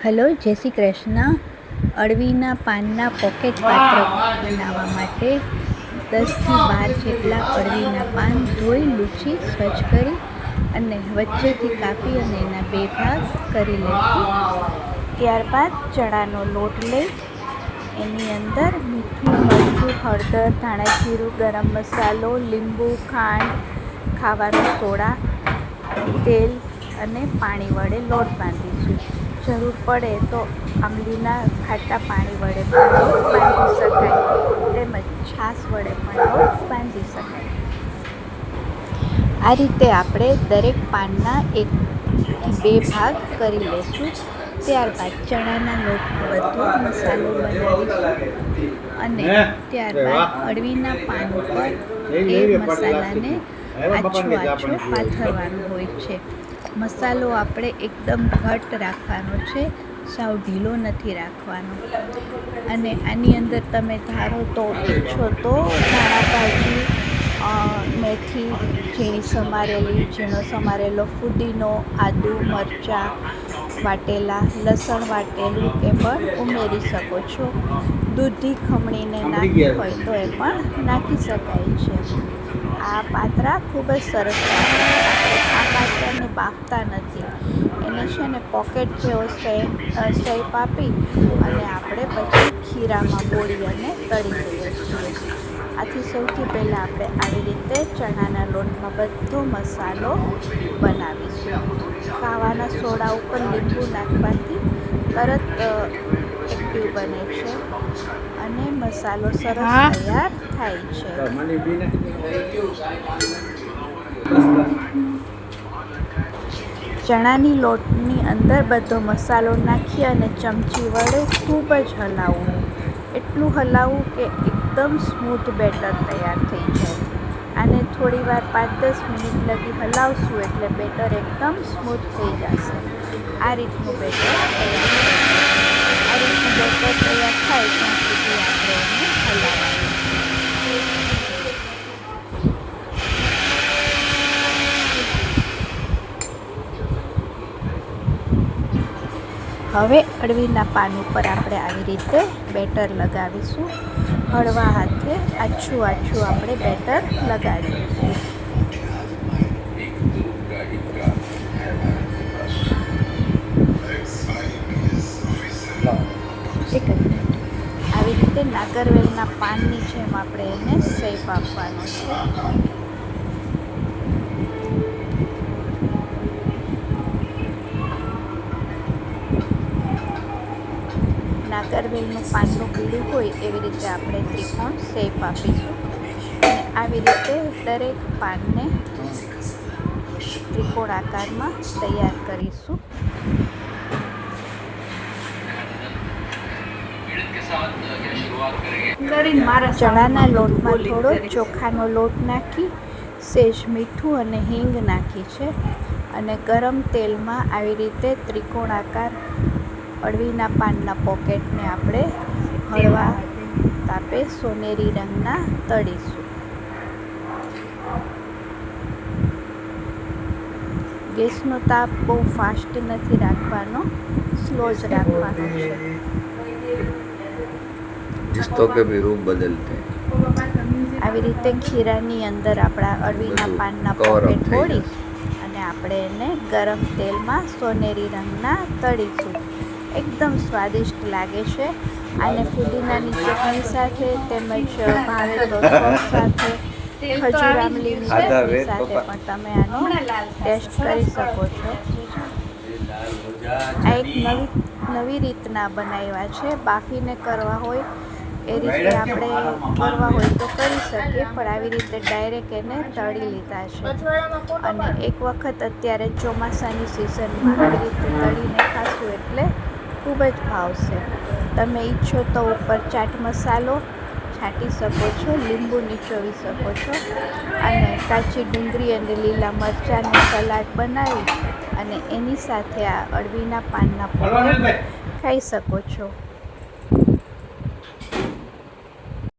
Hello, જય Shri Krishna. અળવીના પાનના pocket પાત્ર બનાવવા માટે 10થી 12 જેટલા અળવીના પાન ધોઈ લૂછી સ્વચ્છ કરી અને વચ્ચેથી કાપી અને એના 2 ભાગ કરી લઈશું. ત્યારબાદ ચણાનો લોટ લઈ એની અંદર મીઠું, મરચું, હળદર, ધાણા જીરું, ગરમ મસાલો, લીંબુ, ખાંડ, ખાવાનો સોડા, તેલ અને પાણી વડે લોટ બાંધીશું. જરૂર પડે તો આંબલીના ખાટા પાણી વડે પણ લોટ બાંધી શકાય, તેમજ છાશ વડે પણ લોટ બાંધી શકાય. આ રીતે આપણે દરેક પાનના 1થી 2 ભાગ કરી લઈશું. ત્યારબાદ ચણાના લોટનો બધો મસાલો બનાવીશું અને ત્યારબાદ અળવીના પાન ઉપર એ મસાલાને આછો પાથરવાનો હોય છે. મસાલો આપણે એકદમ ઘટ્ટ રાખવાનો છે, સાવ ઢીલો નથી રાખવાનો. અને આની અંદર તમે ધારો તો ઈચ્છો તો ધાણા ભાજી, મેથી ઝીણી સમારેલી, ઝીણો સમારેલો ફુદીનો, આદુ, મરચાં વાટેલા, લસણ વાટેલું એ પણ ઉમેરી શકો છો. દૂધી ખમણીને નાખવી હોય તો એ પણ નાખી શકાય છે. આ પાત્રા ખૂબ જ સરસ લાગે છે. આપણે આ પાત્રાને બાફતા નથી, એને છે ને પોકેટ જેવો શેપ આપી અને આપણે પછી ખીરામાં બોળી અને તળી દઈએ છીએ. આથી સૌથી પહેલાં આપણે આવી રીતે ચણાના લોટમાં બધો મસાલો બનાવીશું. ખાવાના સોડા ઉપર લીંબુ નાખવાથી તરત એક્ટિવ બને છે અને મસાલો સરસ તૈયાર થાય છે. ચણાની લોટની અંદર બધો મસાલો નાખી અને ચમચી વડે ખૂબ જ હલાવવું. એટલું હલાવવું કે એકદમ સ્મૂથ બેટર તૈયાર થઈ જાય. આને થોડી વાર 5-10 મિનિટ લગી હલાવશું એટલે બેટર એકદમ સ્મૂથ થઈ જશે. આ રીતનું બેટર તૈયાર થાય ત્યાં સુધી આપણે એને હલાવવાનું. હવે અળવીના પાન ઉપર આપણે આવી રીતે બેટર લગાવીશું. હળવા હાથે આછું આપણે બેટર લગાવીશું. આવી રીતે નાગરવેલના પાનની જેમ આપણે એને શેપ આપવાનો છે. નાગરવેલનું પાનનું બીડું હોય એવી રીતે આપણે ત્રિકોણ શેપ આપીશું અને આવી રીતે દરેક પાનને ત્રિકોણ આકારમાં તૈયાર કરીશું. ચણાના લોટમાં થોડો ચોખાનો લોટ નાખી સેજ મીઠું અને હિંગ નાખી છે અને ગરમ તેલમાં આવી રીતે ત્રિકોણ આકાર અળવીના પાનના પોકેટને આપણે હળવા તાપે સોનેરી રંગના તળીશું. ગેસનો તાપ બહુ ફાસ્ટ નથી રાખવાનો, સ્લો જ રાખવાનો છે. આવી રીતે ખીરાની અંદર આપણા અળવીના પાનના પોકેટ બોળી અને આપણે એને ગરમ તેલમાં સોનેરી રંગના તળીશું. એકદમ સ્વાદિષ્ટ લાગે છે. આને ફુદીનાની ચટણી સાથે તેમજ ભાવે તો સોસ સાથે, ખજૂર આમલીની ચટણી સાથે પણ તમે આનો ટેસ્ટ કરી શકો છો. આ એક નવી રીતના બનાવ્યા છે. બાફીને કરવા હોય એ રીતે આપણે કરવા હોય તો કરી શકીએ, પણ આવી રીતે ડાયરેક્ટ એને તળી લીધા છે. અને એક વખત અત્યારે ચોમાસાની સિઝનમાં આવી રીતે તળીને ખાશું એટલે ખૂબ જ ભાવશે. તમે ઈચ્છો તો ઉપર ચાટ મસાલો છાંટી શકો છો, લીંબુ નીચોવી શકો છો અને કાચી ડુંગળી અને લીલા મરચાંનું સલાડ બનાવી અને એની સાથે આ અળવીના પાનના પોકેટ ખાઈ શકો છો.